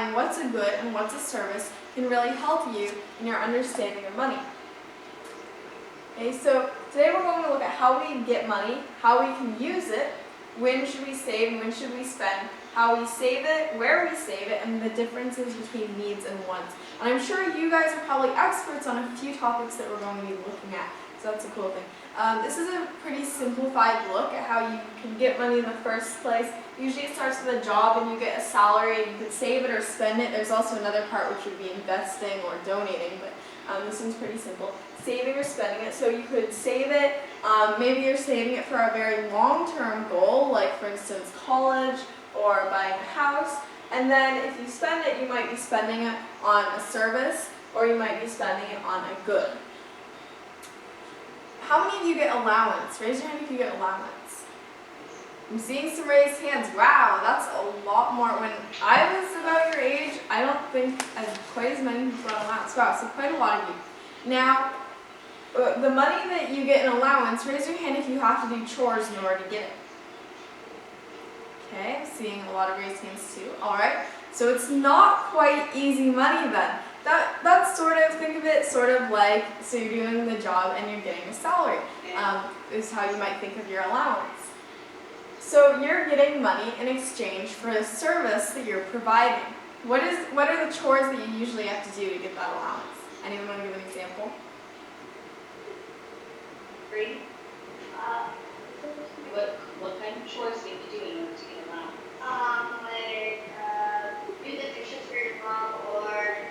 identifying what's a good and what's a service can really help you in your understanding of money. Okay, so today we're going to look at how we get money, how we can use it, when should we save and when should we spend, how we save it, where we save it, and the differences between needs and wants. And I'm sure you guys are probably experts on a few topics that we're going to be looking at, so that's a cool thing. This is a pretty simplified look at how you can get money in the first place. Usually it starts with a job and you get a salary and you can save it or spend it. There's also another part which would be investing or donating, but this one's pretty simple. Saving or spending it. So you could save it, maybe you're saving it for a very long-term goal, like for instance college or buying a house. And then if you spend it, you might be spending it on a service or you might be spending it on a good. How many of you get allowance? Raise your hand if you get allowance. I'm seeing some raised hands. Wow, that's a lot more. When I was about your age, I don't think quite as many people got allowance. Wow, so quite a lot of you. Now, the money that you get in allowance, raise your hand if you have to do chores in order to get it. Okay, I'm seeing a lot of raised hands too. Alright, so it's not quite easy money then. That's sort of, think of it sort of like, so you're doing the job and you're getting a salary, is how you might think of your allowance. So you're getting money in exchange for a service that you're providing. What are the chores that you usually have to do to get that allowance? Anyone want to give an example? Free? What kind of chores do you have to do in order to get allowance? Do the dishes for your mom, or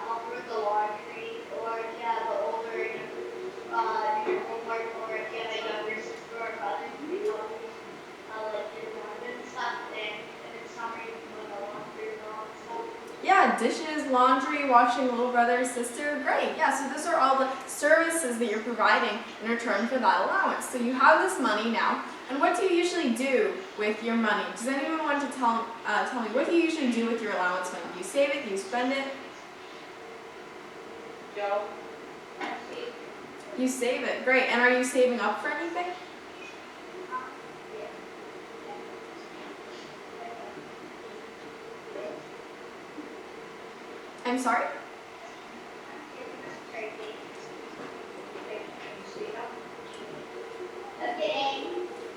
help with the laundry, or if you have an older, do your homework, or if you have a younger sister or brother, you can help like your mom and stuff. And it's summer, you can do the laundry and all that stuff. Yeah, dishes, laundry, watching little brother or sister, great. Yeah, so those are all the services that you're providing in return for that allowance. So you have this money now, and what do you usually do with your money? Does anyone want to tell me, what do you usually do with your allowance money? Do you save it? Do you spend it? Joe? You save it, great. And are you saving up for anything? I'm sorry?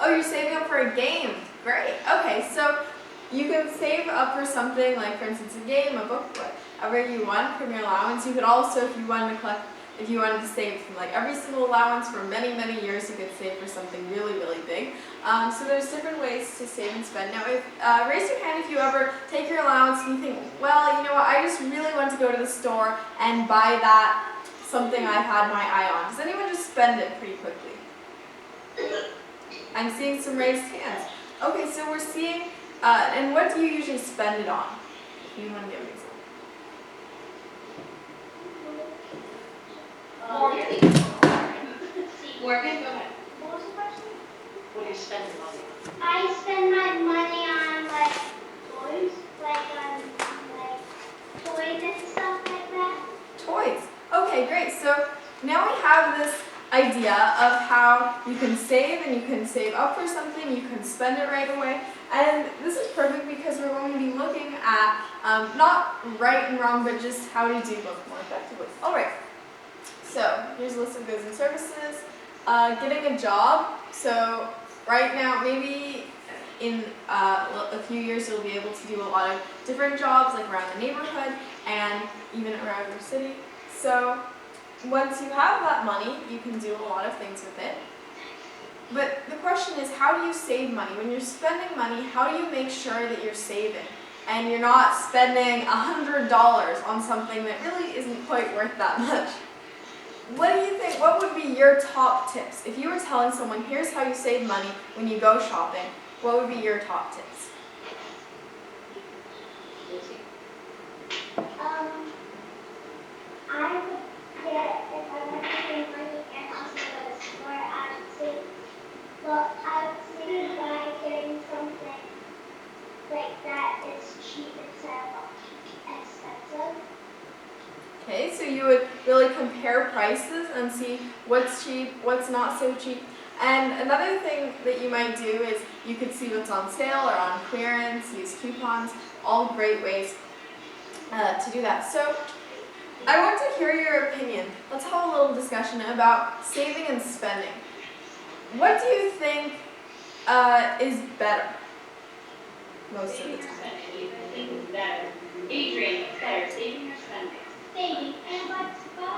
Oh, you're saving up for a game. Great. Okay, so you can save up for something like, for instance, a game, a book, whatever you want from your allowance. You could also, if you wanted to save from like every single allowance for many, many years, you could save for something really, really big. So there's different ways to save and spend. Now, raise your hand if you ever take your allowance and you think, well, you know what, I just really want to go to the store and buy that something I've had my eye on. Does anyone just spend it pretty quickly? I'm seeing some raised hands. Okay, so we're seeing, and what do you usually spend it on? You want to give an example? Morgan, go ahead. What was the question? What do you spend your money on? I spend my money on like toys, toys and stuff like that. Toys. Okay, great. So now we have this idea of how you can save, and you can save up for something, you can spend it right away. And this is perfect because we're going to be looking at not right and wrong, but just how to do both more effectively. All right. So here's a list of goods and services. Getting a job. So right now, maybe in a few years, you'll be able to do a lot of different jobs, like around the neighborhood and even around your city. So once you have that money, you can do a lot of things with it. But the question is, how do you save money? When you're spending money, how do you make sure that you're saving and you're not spending $100 on something that really isn't quite worth that much? What do you think? What would be your top tips? If you were telling someone, here's how you save money when you go shopping, what would be your top tips? I would get, if I want to save money and also go to the store, I would save. Well, I would save by getting something like that is cheap instead of expensive. Okay, so you would really compare prices and see what's cheap, what's not so cheap. And another thing that you might do is you could see what's on sale or on clearance, use coupons, all great ways to do that. So I want to hear your opinion. Let's have a little discussion about saving and spending. What do you think is better most of the Saving or time? spending, what do you think is better? Adrian, what's better, saving or spending? Saving. And but I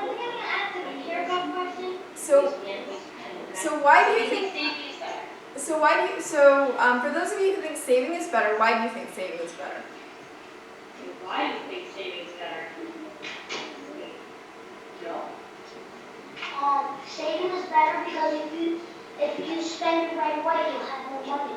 was gonna ask a haircut question. So why do you think? Saving is better. So for those of you who think saving is better, why do you think saving is better? Why do you think saving is better? Jill? Saving is better because if you spend it right away, you'll have more money.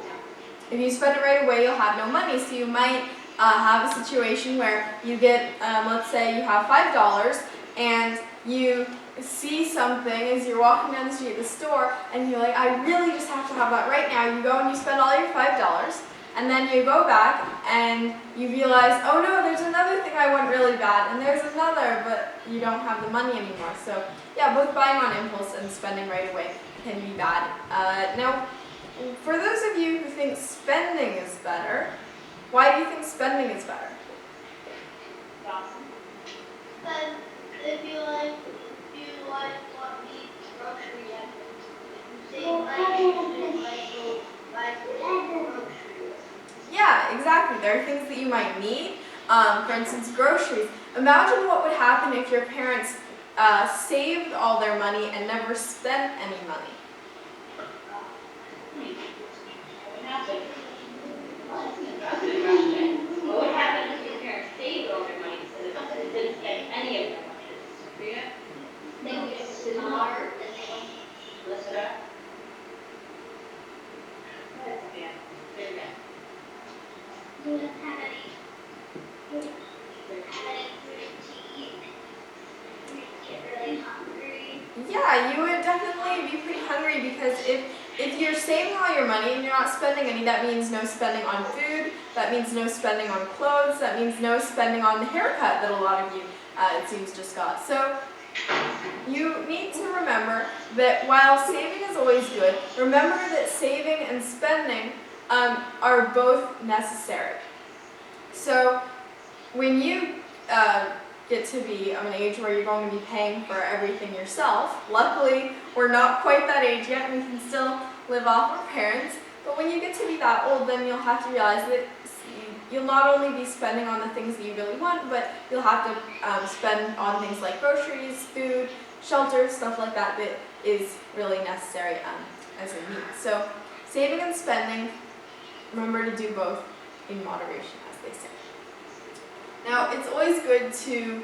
If you spend it right away, you'll have no money. So you might have a situation where you get, let's say you have $5 and you see something as you're walking down the street at the store and you're like, I really just have to have that right now. You go and you spend all your $5 and then you go back and you realize, oh no, there's another thing I want really bad and there's another, but you don't have the money anymore. So yeah, both buying on impulse and spending right away can be bad. Now, for those of you who think spending is better, why do you think spending is better? Dawson? But if you want me groceries, groceries. Yeah, exactly. There are things that you might need. For instance, groceries. Imagine what would happen if your parents saved all their money and never spent any money. What would happen? That's a good question. What would happen if your parents saved all their money instead of didn't spend any of their money? Rita? They would get smarter. List it up. Yeah, there you go. You don't have any food to eat. You get really hungry. Yeah, you would definitely be pretty hungry because if you're saving all your money and you're not spending any, that means no spending on food, that means no spending on clothes, that means no spending on the haircut that a lot of you, it seems, just got. So you need to remember that while saving is always good, remember that saving and spending are both necessary. So when you get to be of an age where you're going to be paying for everything yourself, luckily we're not quite that age yet, we can still live off our parents, but when you get to be that old, then you'll have to realize that you'll not only be spending on the things that you really want, but you'll have to spend on things like groceries, food, shelter, stuff like that that is really necessary as a need. So saving and spending, remember to do both in moderation, as they say. Now, it's always good to,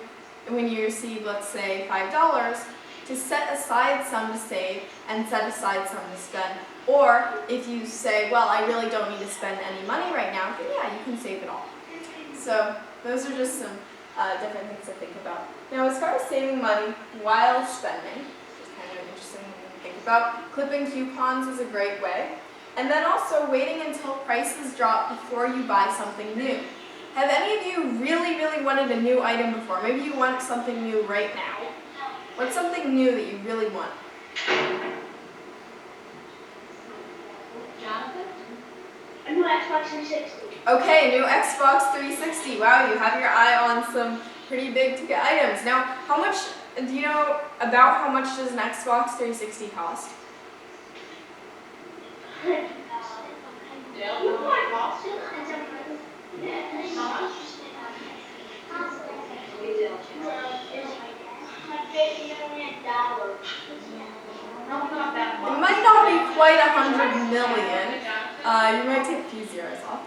when you receive, let's say, $5, to set aside some to save and set aside some to spend. Or if you say, well, I really don't need to spend any money right now, then yeah, you can save it all. So those are just some different things to think about. Now, as far as saving money while spending, which is kind of an interesting thing to think about, clipping coupons is a great way. And then also waiting until prices drop before you buy something new. Have any of you really, really wanted a new item before? Maybe you want something new right now. What's something new that you really want? Jonathan? A new Xbox 360. Okay, new Xbox 360. Wow, you have your eye on some pretty big ticket items. Now, how much, do you know about how much does an Xbox 360 cost? Jill? You want Boston? How much? No, not that It much. might not be quite 100 million. You might take a few zeros off.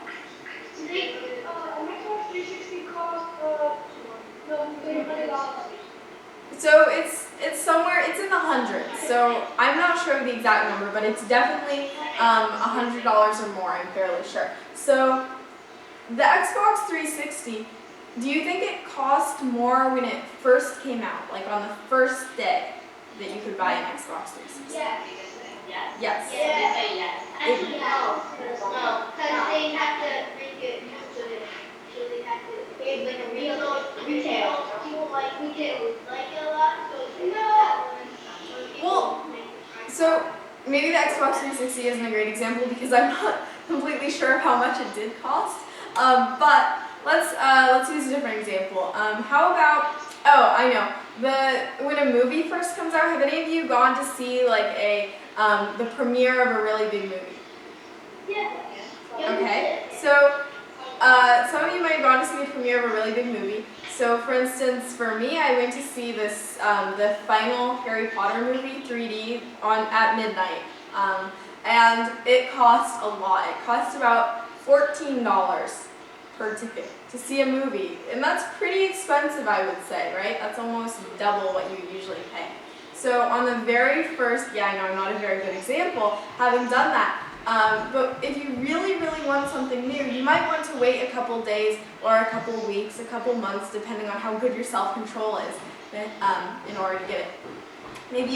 So it's somewhere, it's in the hundreds. So I'm not sure of the exact number, but it's definitely $100 or more, I'm fairly sure. So the Xbox 360, do you think it cost more when it first came out, like on the first day that you could buy an Xbox 360? Yes. Yes. Yes. They say yes. Actually, no. Because they have to make it used to it. So they have to, it's like a retail. People like retail like it a lot, so it's Well, so maybe the Xbox 360 isn't a great example because I'm not completely sure of how much it did cost. But let's use a different example. How about, oh, I know. When a movie first comes out, have any of you gone to see like the premiere of a really big movie? Yeah. Okay, so some of you might have gone to see the premiere of a really big movie. So for instance, for me, I went to see the final Harry Potter movie, 3D, at midnight. And it cost a lot. It cost about $14 per ticket to see a movie. And that's pretty expensive, I would say, right? That's almost double what you usually pay. So on the very first, yeah, I know I'm not a very good example, having done that, but if you really, really want something new, you might want to wait a couple days or a couple weeks, a couple months, depending on how good your self-control is in order to get it. Have any of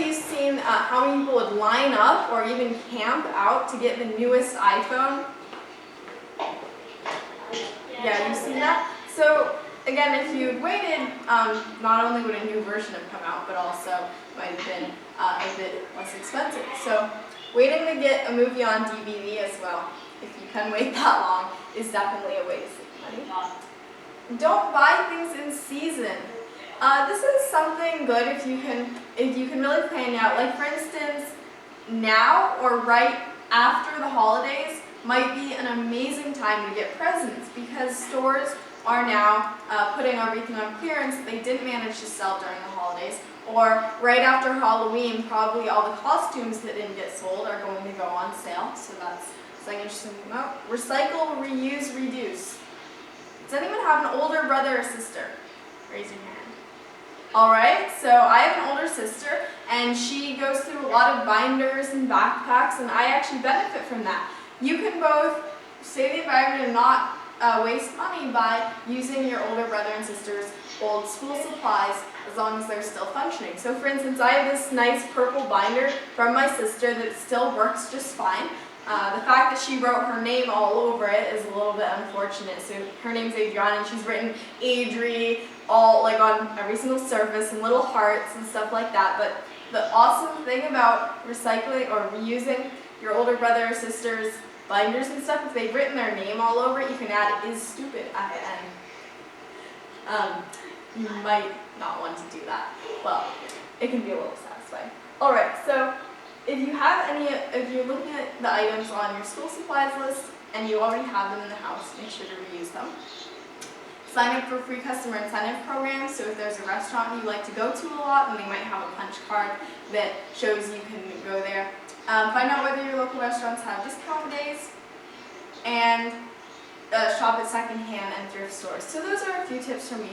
you seen how many people would line up or even camp out to get the newest iPhone? Yeah, you've seen that? So again, if you'd waited, not only would a new version have come out, but also might have been a bit less expensive. So waiting to get a movie on DVD as well, if you can wait that long, is definitely a way to save money. Don't buy things in season. This is something good if you can really plan out. Like for instance, now or right after the holidays might be an amazing time to get presents because stores are now putting everything on clearance that they didn't manage to sell during the holidays. Or right after Halloween, probably all the costumes that didn't get sold are going to go on sale. So that's something interesting to know. Recycle, reuse, reduce. Does anyone have an older brother or sister? Raise your hand. Alright, so I have an older sister and she goes through a lot of binders and backpacks and I actually benefit from that. You can both save the environment and not waste money by using your older brother and sister's old school supplies as long as they're still functioning. So for instance, I have this nice purple binder from my sister that still works just fine. The fact that she wrote her name all over it is a little bit unfortunate. So her name's Adriana and she's written Adri all like on every single surface and little hearts and stuff like that. But the awesome thing about recycling or reusing your older brother or sister's binders and stuff, if they've written their name all over it, you can add "is stupid" at the end. You might not want to do that. Well, it can be a little satisfying. Alright, so if you're looking at the items on your school supplies list and you already have them in the house, make sure to reuse them. Sign up for free customer incentive programs, so if there's a restaurant you like to go to a lot, then they might have a punch card that shows you can go there. Find out whether your local restaurants have discount days, and shop at secondhand and thrift stores. So those are a few tips from me.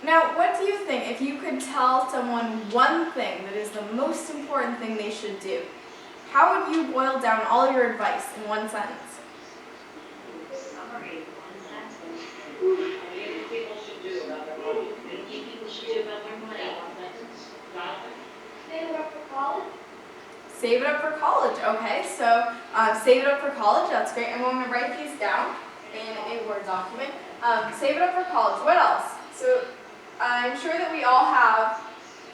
Now, what do you think if you could tell someone one thing that is the most important thing they should do? How would you boil down all your advice in one sentence? Summary, one sentence. What do you think people should do about their money? What do you think people should do about their money? One sentence. Jonathan? Save it up for college. Save it up for college. Okay, so save it up for college. That's great. I'm going to write these down in a Word document. Save it up for college. What else? So I'm sure that we all have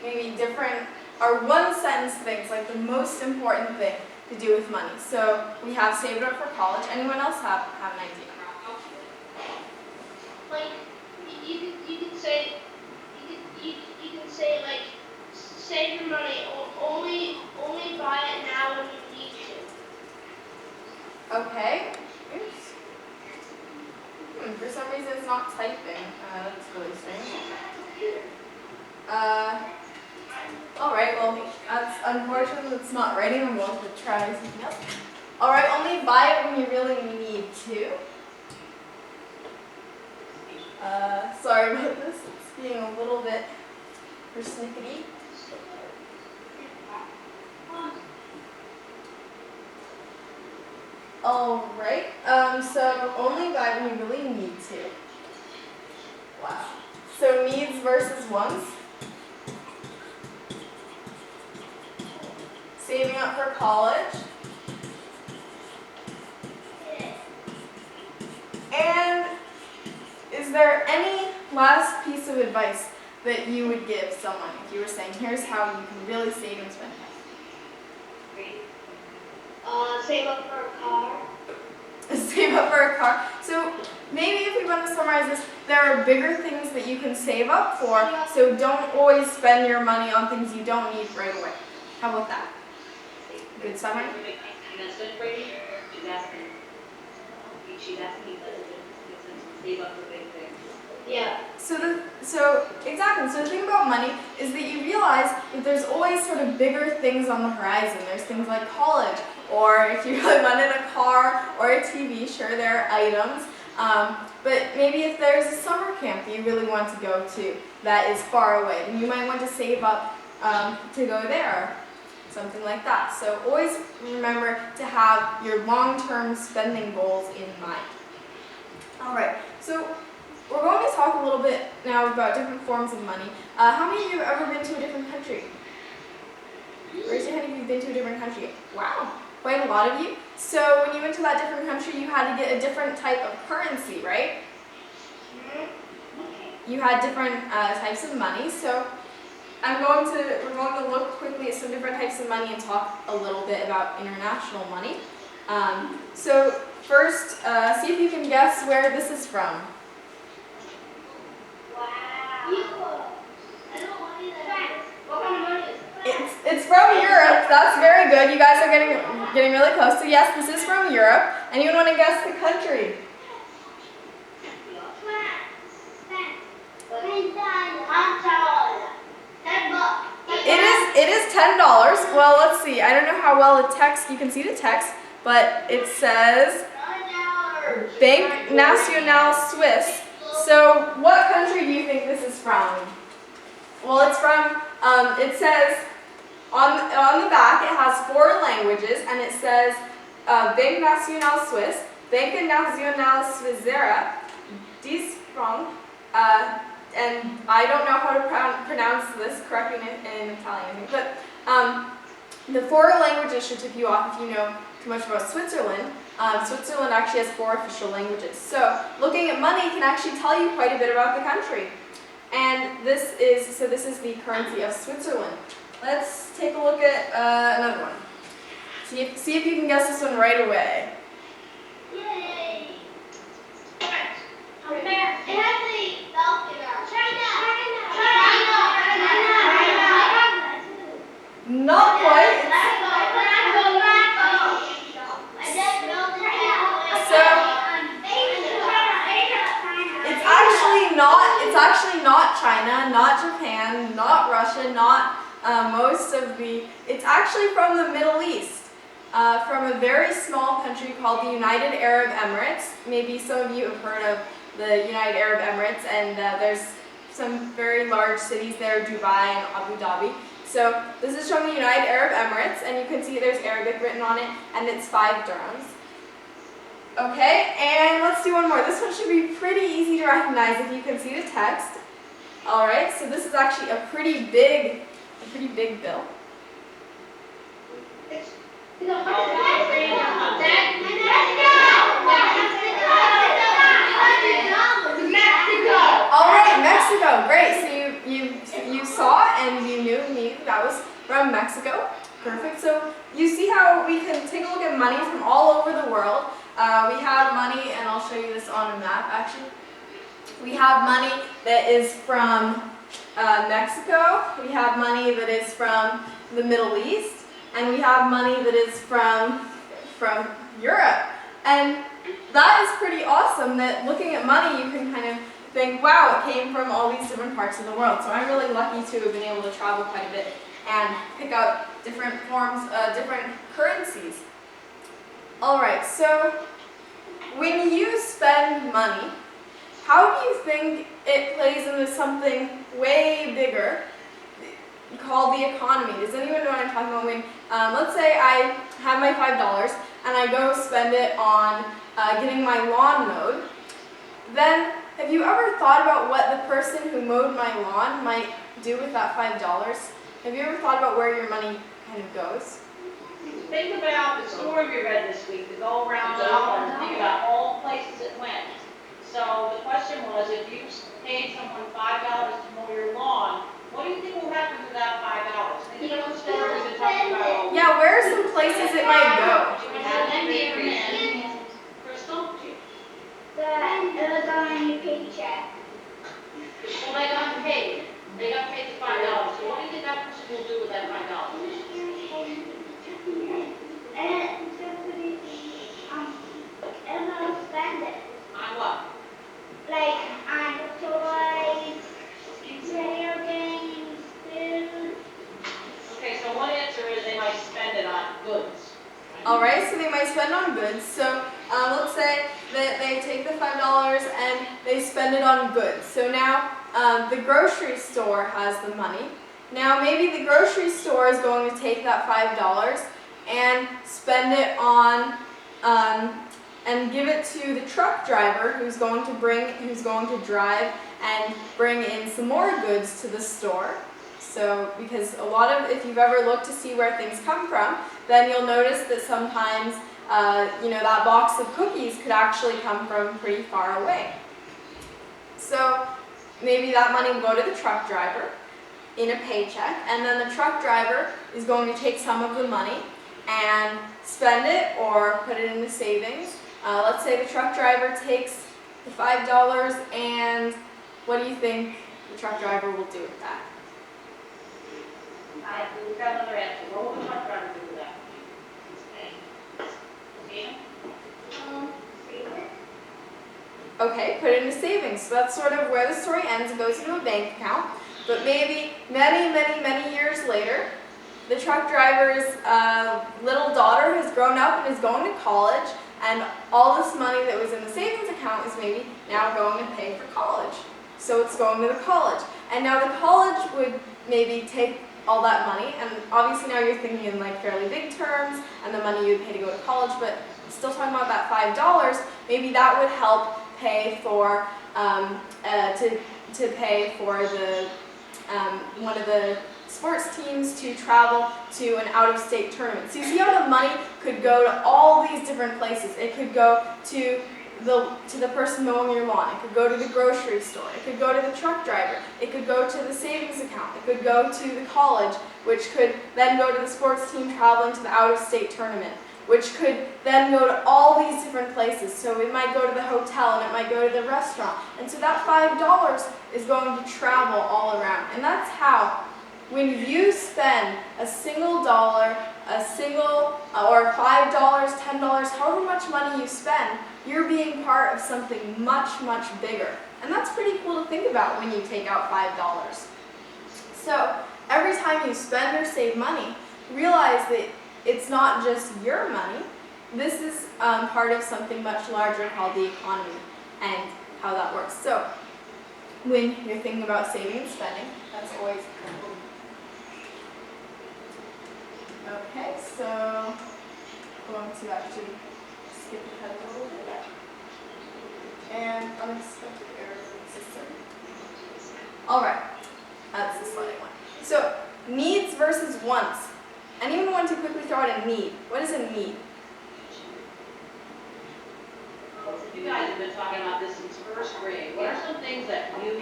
maybe different or one sentence things, like the most important thing to do with money. So we have save it up for college. Anyone else have an idea? Like you can say like save your money. Only buy it now when you need to. Okay. Oops. For some reason it's not typing. That's really strange. Alright, well, that's unfortunate it's not writing. I'm going to try something else. Alright, only buy it when you really need to. Sorry about this. It's being a little bit persnickety. Alright, so only buy when you really need to. Wow. So needs versus wants. Saving up for college. And is there any last piece of advice that you would give someone if you were saying, here's how you can really save and spend money? Save up for a car. Save up for a car. So maybe if we want to summarize this, there are bigger things that you can save up for, so don't always spend your money on things you don't need right away. How about that? Good summary? That's good for you. She's asking if it makes sense to save up for big things. Yeah. So exactly. So the thing about money is that you realize that there's always sort of bigger things on the horizon. There's things like college, or if you really wanted a car or a TV, sure, there are items. But maybe if there's a summer camp that you really want to go to that is far away, then you might want to save up to go there, something like that. So always remember to have your long-term spending goals in mind. All right, so we're going to talk a little bit now about different forms of money. How many of you have ever been to a different country? Raise your hand if you've been to a different country. Wow, quite a lot of you. So when you went to that different country, you had to get a different type of currency, right? You had different types of money. So we're going to look quickly at some different types of money and talk a little bit about international money. So first, see if you can guess where this is from. It's from Europe. That's very good. You guys are getting really close. So yes, this is from Europe. Anyone want to guess the country? It is $10. Well, let's see. I don't know how well the text, you can see the text, but it says Banque Nationale Suisse. So what country do you think this is from? Well, it's from, it says, on the back it has 4 languages, and it says Banque Nationale Suisse, Banque Nationale Svizzera, dies Franc, and I don't know how to pronounce this correctly in Italian, but the 4 languages should tip you off if you know too much about Switzerland. Switzerland actually has 4 official languages. So looking at money can actually tell you quite a bit about the country. And this is the currency of Switzerland. Let's take a look at another one. See if you can guess this one right away. Yay! It has a falcon. Not quite. It's actually not China, not Japan, not Russia, not it's actually from the Middle East, from a very small country called the United Arab Emirates. Maybe some of you have heard of the United Arab Emirates, and there's some very large cities there, Dubai and Abu Dhabi. So this is from the United Arab Emirates, and you can see there's Arabic written on it, and it's 5 dirhams. Okay, and let's do one more. This one should be pretty easy to recognize if you can see the text. All right, so this is actually a pretty big bill. All right, Mexico. Great. So you saw and you knew that was from Mexico. Perfect. So you see how we can take a look at money from all over the world. We have money, and I'll show you this on a map actually. We have money that is from Mexico, we have money that is from the Middle East, and we have money that is from Europe. And that is pretty awesome that looking at money you can kind of think, wow, it came from all these different parts of the world. So I'm really lucky to have been able to travel quite a bit and pick out different forms, different currencies. Alright, so when you spend money, how do you think it plays into something way bigger called the economy? Does anyone know what I'm talking about? When, let's say I have my $5 and I go spend it on getting my lawn mowed, then have you ever thought about what the person who mowed my lawn might do with that $5? Have you ever thought about where your money kind of goes? Think about the story we read this week, the Go Around the World, and think about all the places it went. So the question was, if you paid someone $5 to mow your lawn, what do you think will happen to that $5? Think about the stories and talk about. Yeah, where are some places it might go? Crystal? But it was on your paycheck. Well, they got paid. They got paid the $5. So what do you think that person will do with that $5? And I'll spend it. On what? Like on toys, video games, food. Okay, so one answer is they might spend it on goods. Alright, so they might spend on goods. So let's say that they take the $5 and they spend it on goods. So now the grocery store has the money. Now maybe the grocery store is going to take that $5 and spend it on and give it to the truck driver who's going to drive and bring in some more goods to the store. So, because if you've ever looked to see where things come from, then you'll notice that sometimes, that box of cookies could actually come from pretty far away. So, maybe that money will go to the truck driver in a paycheck, and then the truck driver is going to take some of the money and spend it or put it into savings. Let's say the truck driver takes the $5, and what do you think the truck driver will do with that? We've got another answer. What will the truck driver do with that? Tina? Save it. Okay, put it into savings. So that's sort of where the story ends. It goes into a bank account. But maybe many years later, the truck driver's little daughter has grown up and is going to college, and all this money that was in the savings account is maybe now going to pay for college. So it's going to the college. And now the college would maybe take all that money, and obviously now you're thinking in like fairly big terms and the money you'd pay to go to college, but still talking about that $5, maybe that would help pay for to pay for the one of the sports teams to travel to an out-of-state tournament. So you see how the money could go to all these different places. It could go to the person mowing your lawn. It could go to the grocery store. It could go to the truck driver. It could go to the savings account. It could go to the college, which could then go to the sports team traveling to the out-of-state tournament, which could then go to all these different places. So it might go to the hotel, and it might go to the restaurant. And so that $5 is going to travel all around. And that's how, when you spend a single dollar, or $5, $10, however much money you spend, you're being part of something much bigger. And that's pretty cool to think about when you take out $5. So every time you spend or save money, realize that it's not just your money. This is part of something much larger called the economy and how that works. So when you're thinking about saving and spending, that's always important. Okay, so I'm going to actually skip ahead a little bit. And unexpected errors in the system. All right, that's the slide I want. So needs versus wants. Anyone want to quickly throw out a need? What is a need? You guys have been talking about this since first grade. What are some things that you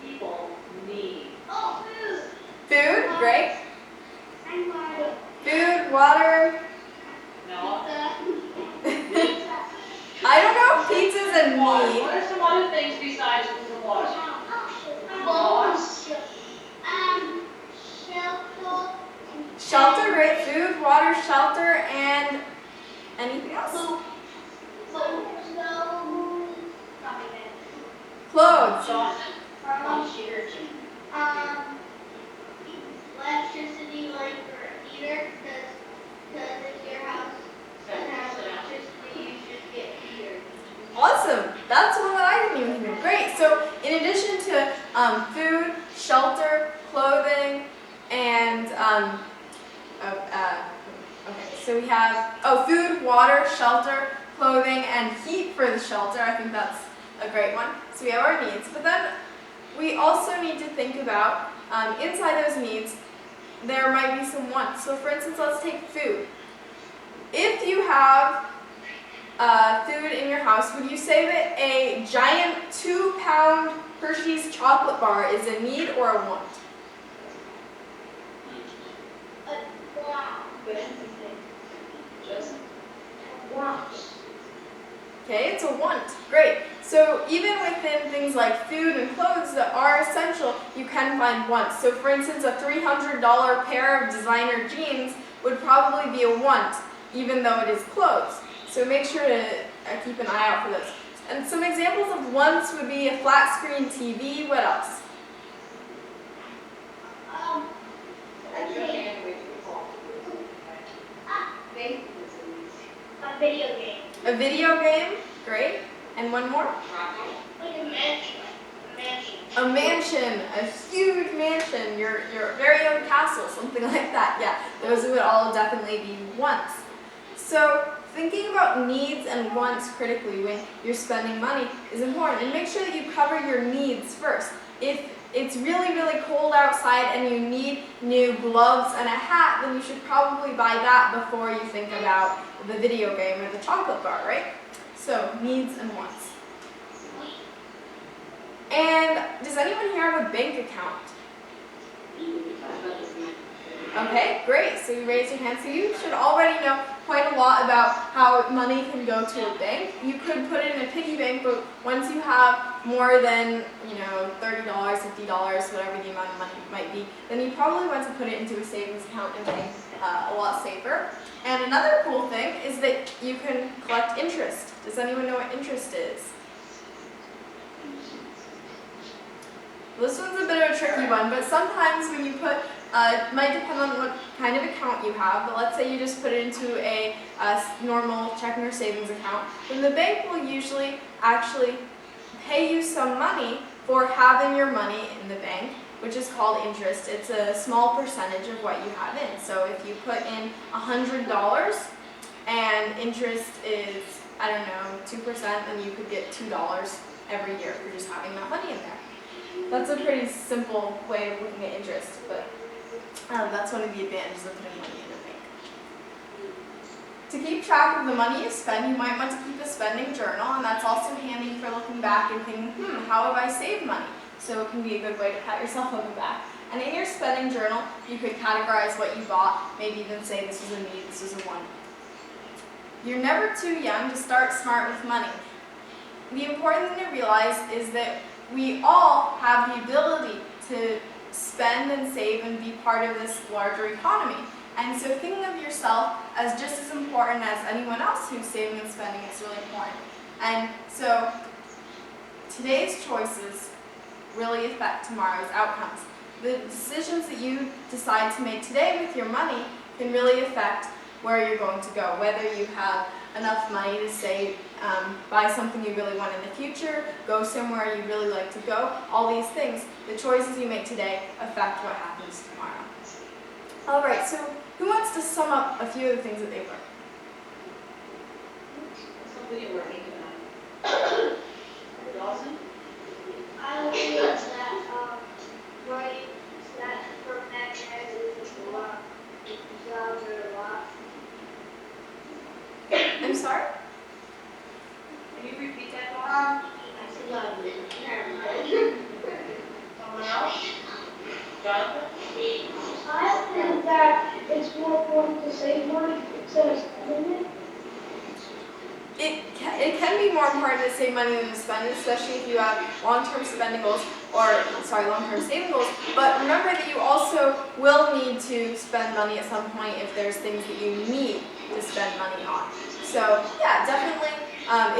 people need? Oh, food. Food, great. And water. Food, water. No. Pizza. I don't know if pizza's a Water. need. What are some other things besides food and water? Bowls. Shelter. Shelter, great. Food, water, shelter, and anything else? Clothes. Electricity, like for a heater, because if your house doesn't have electricity, you should get heater. Awesome. That's one that I didn't even think of. Great. So in addition to food, shelter, clothing, and okay, so we have food, water, shelter, clothing, and heat for the shelter. I think that's a great one. So we have our needs, but then we also need to think about inside those needs, there might be some wants. So for instance, let's take food. If you have food in your house, would you say that a giant 2-pound Hershey's chocolate bar is a need or a want? Wow. Just Wow. Okay, it's a want. Great. So even within things like food and clothes that are essential, you can find wants. So for instance, a $300 pair of designer jeans would probably be a want, even though it is clothes. So make sure to keep an eye out for those. And some examples of wants would be a flat screen TV. What else? Okay. A video game. A video game. Great. And one more? Like a mansion. A mansion, a huge mansion, your very own castle, something like that. Yeah, those would all definitely be wants. So thinking about needs and wants critically when you're spending money is important. And make sure that you cover your needs first. If it's really, really cold outside and you need new gloves and a hat, then you should probably buy that before you think about the video game or the chocolate bar, right? So needs and wants. And does anyone here have a bank account? Okay, great. So you raised your hand. So you should already know quite a lot about how money can go to a bank. You could put it in a piggy bank, but once you have more than, $30, $50, whatever the amount of money might be, then you probably want to put it into a savings account and bank a lot safer. And another cool thing is that you can collect interest. Does anyone know what interest is? This one's a bit of a tricky one, but sometimes when you put, it might depend on what kind of account you have, but let's say you just put it into a normal checking or savings account, then the bank will usually actually pay you some money for having your money in the bank, which is called interest. It's a small percentage of what you have in. So if you put in $100 and interest is, 2%, then you could get $2 every year for just having that money in there. That's a pretty simple way of looking at interest, but that's one of the advantages of putting money in a bank. To keep track of the money you spend, you might want to keep a spending journal, and that's also handy for looking back and thinking, how have I saved money? So it can be a good way to pat yourself on the back. And in your spending journal, you could categorize what you bought, maybe even say this is a need, this is a want. You're never too young to start smart with money. The important thing to realize is that we all have the ability to spend and save and be part of this larger economy. And so thinking of yourself as just as important as anyone else who's saving and spending is really important. And so today's choices really affect tomorrow's outcomes. The decisions that you decide to make today with your money can really affect where you're going to go, whether you have enough money to say, buy something you really want in the future, go somewhere you really like to go, all these things. The choices you make today affect what happens tomorrow. All right, so who wants to sum up a few of the things that they've learned? Something you're working on. Dawson? I learned that writing that for memorizing is a lot. Jobs are a lot. I'm sorry? Can you repeat that, Dawson? I said love it. Never mind. Someone else? Jonathan? I think that it's more important to save money instead of spending it. It can be more important to save money than to spend, especially if you have long-term spending goals, long-term saving goals. But remember that you also will need to spend money at some point if there's things that you need to spend money on. So yeah, definitely,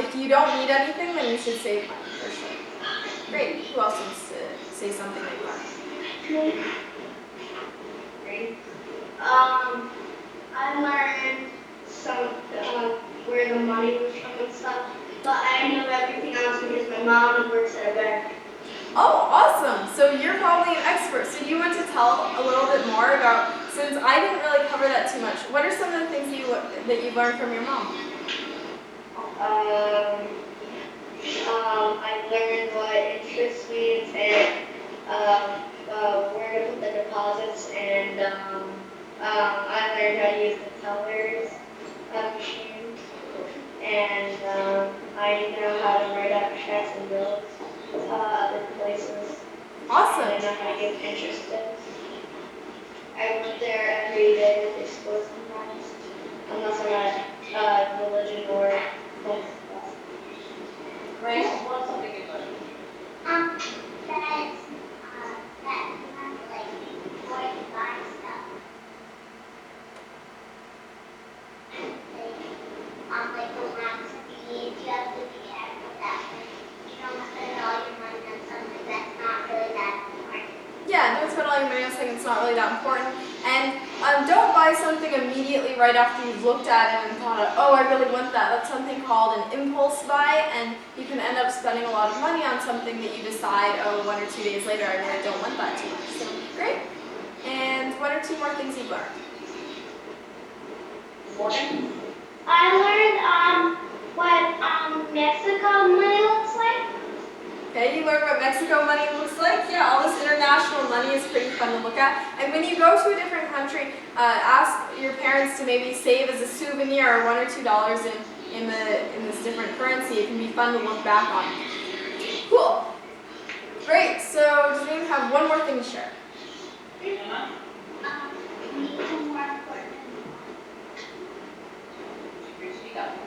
if you don't need anything, then you should save money for sure. Great. Who else wants to say something like that? Great. I learned some where the money was from and stuff, but I know everything else because my mom works at a bank. Oh, awesome. So you're probably an expert. So you want to tell a little bit more about, since I didn't really cover that too much, what are some of the things that you learned from your mom? I learned what interest means and where to put the deposits, and I learned how to use the tellers machine, and I know how to write out checks and bills to other places. Awesome. And I know how to give interest is. I went there every day with the school sometimes, unless I'm at religion or both. Grace, what's something you learned? That, that you have to like before you buy stuff. Like the max fees, you have to be careful that way. You don't spend all your money on something that's not really that important. Yeah, don't spend all your money on something that's not really that important. And don't buy something immediately right after you've looked at it and thought, oh, I really want that. That's something called an impulse buy, and you can end up spending a lot of money on something that you decide, oh, 1 or 2 days later, I really don't want that too much. So, great. And 1 or 2 more things you've learned. Morgan? I learned what Mexico money looks like. Okay, you learned what Mexico money looks like. Yeah, all this international money is pretty fun to look at. And when you go to a different country, ask your parents to maybe save as a souvenir $1 or $2 in this different currency. It can be fun to look back on. Cool. Great. So does anyone have one more thing to share? Anna? Needs are more important Speak up. than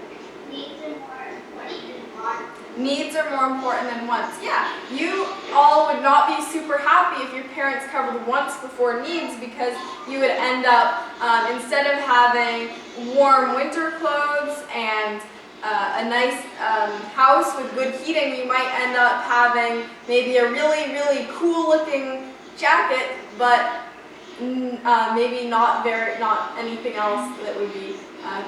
needs are more important than wants. Needs are more important than wants. Yeah, you all would not be super happy if your parents covered wants before needs, because you would end up, instead of having warm winter clothes and a nice house with good heating, you might end up having maybe a really, really cool looking jacket, but maybe not anything else that would be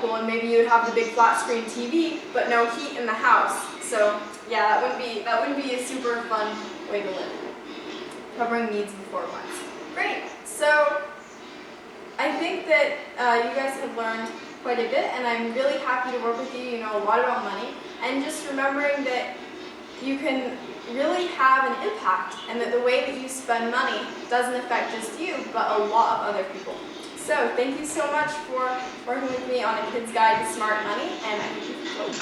cool. And maybe you would have the big flat screen TV, but no heat in the house. So yeah, that wouldn't be a super fun way to live. Covering needs before wants. Great. So I think that you guys have learned quite a bit, and I'm really happy to work with you. You know a lot about money, and just remembering that you can really have an impact, and that the way that you spend money doesn't affect just you, but a lot of other people. So thank you so much for working with me on A Kid's Guide to Smart Money, and I hope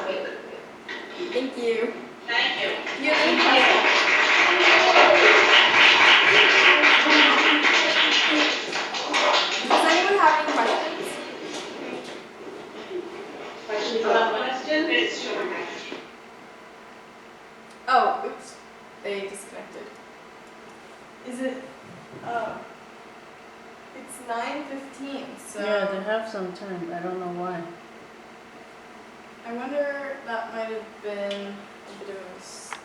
you Thank you. Thank you. Do you have any questions? Does anyone have any questions? Questions on the question? It's short. Oh, oops. They disconnected. Is it? It's 9:15. So Yeah, they have some time. I don't know why. I wonder, that might have been a bit of a mistake.